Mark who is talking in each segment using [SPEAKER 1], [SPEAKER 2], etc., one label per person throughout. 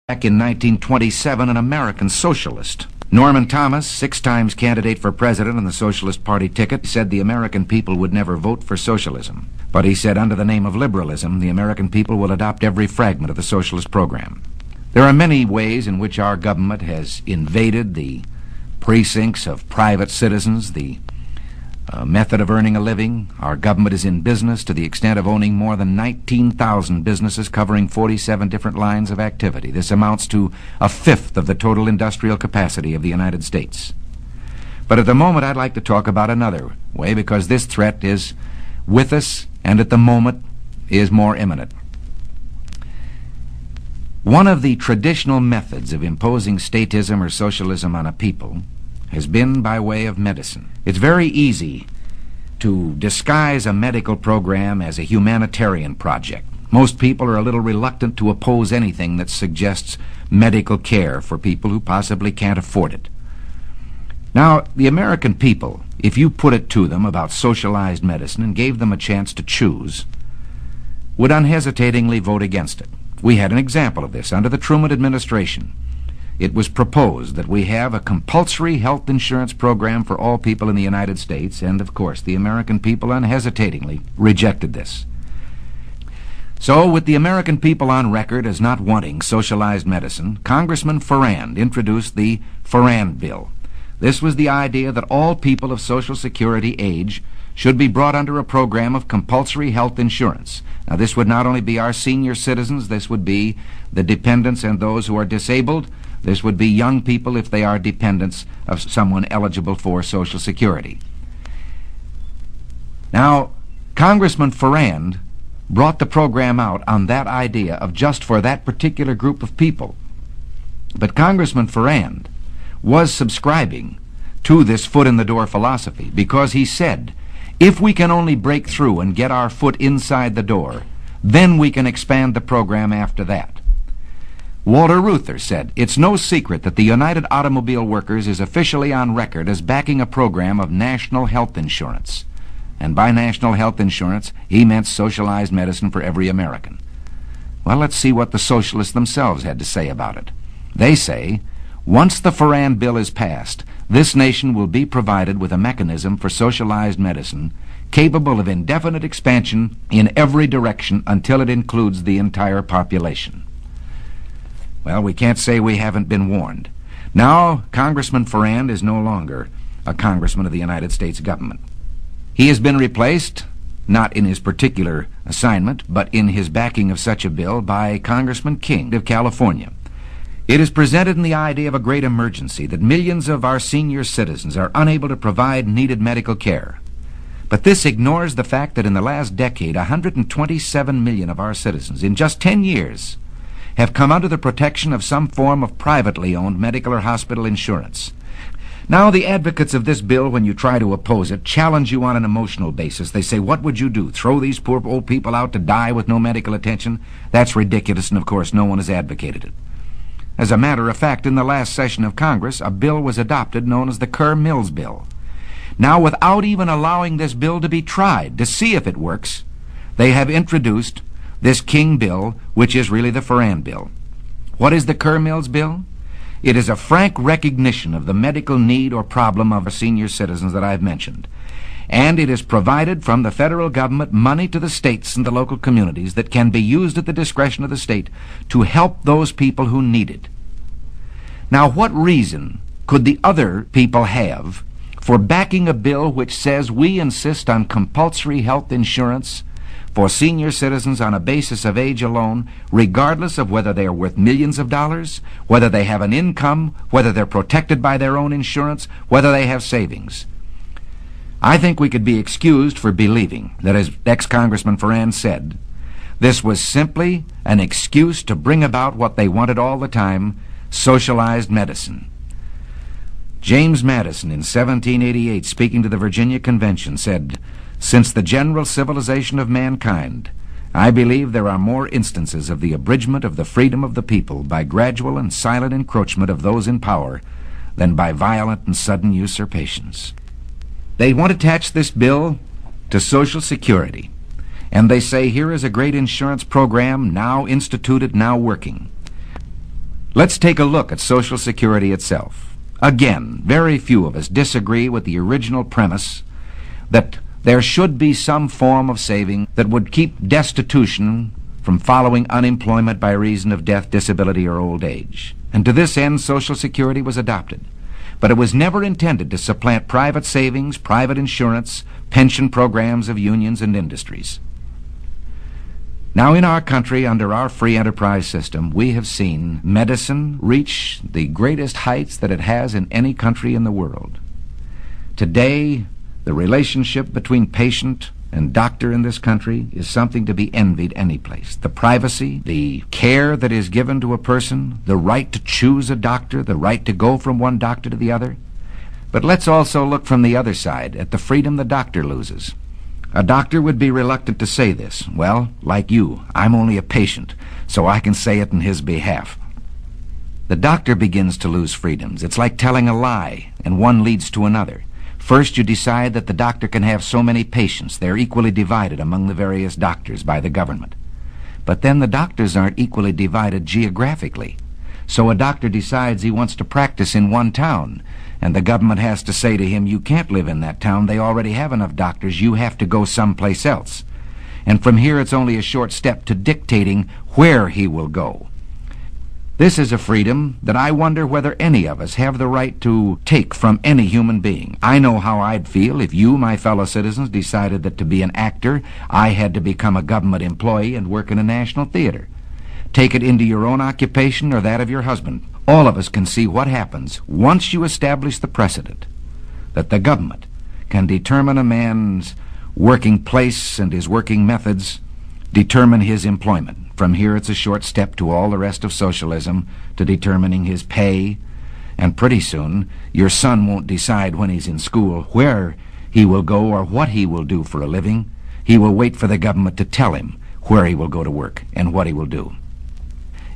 [SPEAKER 1] Back in 1927, an American socialist, Norman Thomas, 6 times candidate for president on the Socialist Party ticket, said the American people would never vote for socialism. But he said under the name of liberalism, the American people will adopt every fragment of the socialist program. There are many ways in which our government has invaded the precincts of private citizens, the method of earning a living. Our government is in business to the extent of owning more than 19,000 businesses covering 47 different lines of activity. This amounts to a fifth of the total industrial capacity of the United States. But at the moment, I'd like to talk about another way, because this threat is with us and at the moment is more imminent. One of the traditional methods of imposing statism or socialism on a people has been by way of medicine. It's very easy to disguise a medical program as a humanitarian project. Most people are a little reluctant to oppose anything that suggests medical care for people who possibly can't afford it. Now, the American people, if you put it to them about socialized medicine and gave them a chance to choose, would unhesitatingly vote against it. We had an example of this under the Truman administration. It was proposed that we have a compulsory health insurance program for all people in the United States, and of course the American people unhesitatingly rejected this. So, with the American people on record as not wanting socialized medicine, Congressman Farrand introduced the Farrand Bill. This was the idea that all people of Social Security age should be brought under a program of compulsory health insurance. Now, this would not only be our senior citizens, this would be the dependents and those who are disabled. This would be young people if they are dependents of someone eligible for Social Security. Now, Congressman Farrand brought the program out on that idea of just for that particular group of people. But Congressman Farrand was subscribing to this foot-in-the-door philosophy, because he said, if we can only break through and get our foot inside the door, then we can expand the program after that. Walter Reuther said, it's no secret that the United Automobile Workers is officially on record as backing a program of national health insurance. And by national health insurance, he meant socialized medicine for every American. Well, let's see what the socialists themselves had to say about it. They say, once the Farrand Bill is passed, this nation will be provided with a mechanism for socialized medicine capable of indefinite expansion in every direction until it includes the entire population. Well, we can't say we haven't been warned. Now, Congressman Farrand is no longer a congressman of the United States government. He has been replaced, not in his particular assignment, but in his backing of such a bill, by Congressman King of California. It is presented in the idea of a great emergency that millions of our senior citizens are unable to provide needed medical care. But this ignores the fact that in the last decade, 127 million of our citizens, in just 10 years, have come under the protection of some form of privately owned medical or hospital insurance. Now, the advocates of this bill, when you try to oppose it, challenge you on an emotional basis. They say, what would you do? Throw these poor old people out to die with no medical attention? That's ridiculous, and of course no one has advocated it. As a matter of fact, in the last session of Congress, a bill was adopted known as the Kerr-Mills Bill. Now, without even allowing this bill to be tried to see if it works, they have introduced this King Bill, which is really the Farrand Bill. What is the Kerr-Mills Bill? It is a frank recognition of the medical need or problem of our senior citizens that I've mentioned. And it is provided from the federal government money to the states and the local communities that can be used at the discretion of the state to help those people who need it. Now, what reason could the other people have for backing a bill which says we insist on compulsory health insurance for senior citizens on a basis of age alone, regardless of whether they are worth millions of dollars, whether they have an income, whether they're protected by their own insurance, whether they have savings? I think we could be excused for believing that, as ex-Congressman Farrand said, this was simply an excuse to bring about what they wanted all the time, socialized medicine. James Madison, in 1788, speaking to the Virginia Convention, said, since the general civilization of mankind, I believe there are more instances of the abridgment of the freedom of the people by gradual and silent encroachment of those in power than by violent and sudden usurpations. They want to attach this bill to Social Security, and they say here is a great insurance program now instituted, now working. Let's take a look at Social Security itself. Again, very few of us disagree with the original premise that there should be some form of saving that would keep destitution from following unemployment by reason of death, disability, or old age. And to this end, Social Security was adopted. But it was never intended to supplant private savings, private insurance, pension programs of unions and industries. Now, in our country, under our free enterprise system, we have seen medicine reach the greatest heights that it has in any country in the world. Today, the relationship between patient and doctor in this country is something to be envied any place. The privacy, the care that is given to a person, the right to choose a doctor, the right to go from one doctor to the other. But let's also look from the other side at the freedom the doctor loses. A doctor would be reluctant to say this. Well, like you, I'm only a patient, so I can say it in his behalf. The doctor begins to lose freedoms. It's like telling a lie, and one leads to another. First, you decide that the doctor can have so many patients. They're equally divided among the various doctors by the government. But then the doctors aren't equally divided geographically. So a doctor decides he wants to practice in one town, and the government has to say to him, you can't live in that town. They already have enough doctors. You have to go someplace else. And from here, it's only a short step to dictating where he will go. This is a freedom that I wonder whether any of us have the right to take from any human being. I know how I'd feel if you, my fellow citizens, decided that to be an actor, I had to become a government employee and work in a national theater. Take it into your own occupation or that of your husband. All of us can see what happens once you establish the precedent that the government can determine a man's working place and his working methods, determine his employment. From here, it's a short step to all the rest of socialism, to determining his pay. And pretty soon, your son won't decide when he's in school where he will go or what he will do for a living. He will wait for the government to tell him where he will go to work and what he will do.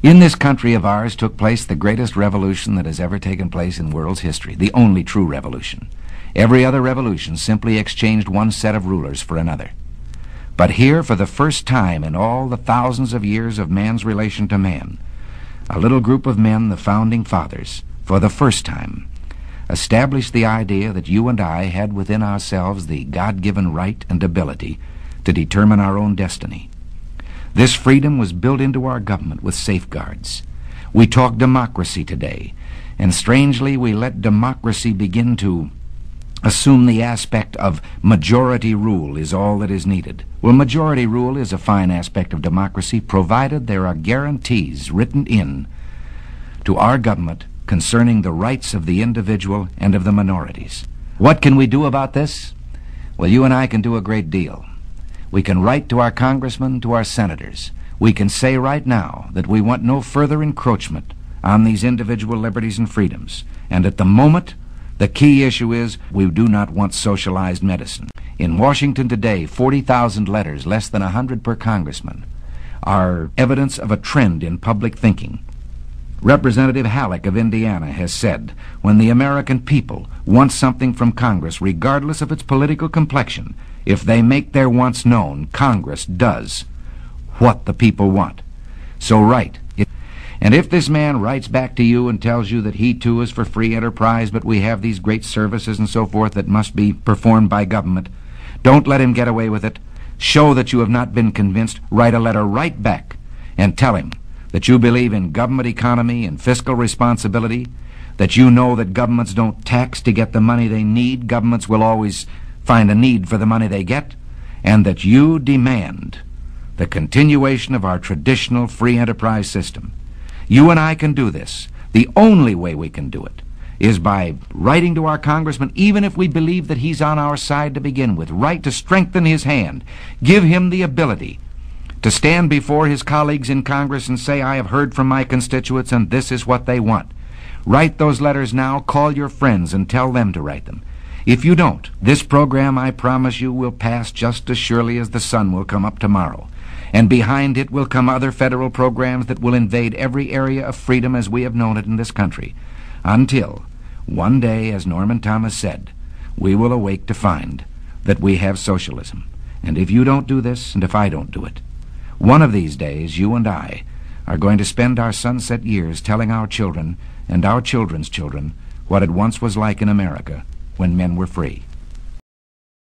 [SPEAKER 1] In this country of ours took place the greatest revolution that has ever taken place in world's history, the only true revolution. Every other revolution simply exchanged one set of rulers for another. But here, for the first time in all the thousands of years of man's relation to man, a little group of men, the Founding Fathers, for the first time, established the idea that you and I had within ourselves the God-given right and ability to determine our own destiny. This freedom was built into our government with safeguards. We talk democracy today, and strangely we let democracy begin to assume the aspect of majority rule is all that is needed. Well, majority rule is a fine aspect of democracy, provided there are guarantees written in to our government concerning the rights of the individual and of the minorities. What can we do about this? Well, you and I can do a great deal. We can write to our congressmen, to our senators. We can say right now that we want no further encroachment on these individual liberties and freedoms. And at the moment, the key issue is we do not want socialized medicine. In Washington today, 40,000 letters, less than 100 per congressman, are evidence of a trend in public thinking. Representative Halleck of Indiana has said, when the American people want something from Congress, regardless of its political complexion, if they make their wants known, Congress does what the people want. So write. And if this man writes back to you and tells you that he too is for free enterprise, but we have these great services and so forth that must be performed by government, don't let him get away with it. Show that you have not been convinced. Write a letter right back and tell him that you believe in government economy and fiscal responsibility, that you know that governments don't tax to get the money they need. Governments will always find a need for the money they get, and that you demand the continuation of our traditional free enterprise system. You and I can do this. The only way we can do it is by writing to our congressman, even if we believe that he's on our side to begin with. Write to strengthen his hand. Give him the ability to stand before his colleagues in Congress and say, I have heard from my constituents and this is what they want. Write those letters now. Call your friends and tell them to write them. If you don't, this program, I promise you, will pass just as surely as the sun will come up tomorrow. And behind it will come other federal programs that will invade every area of freedom as we have known it in this country, until one day, as Norman Thomas said, we will awake to find that we have socialism. And if you don't do this, and if I don't do it, one of these days you and I are going to spend our sunset years telling our children and our children's children what it once was like in America when men were free.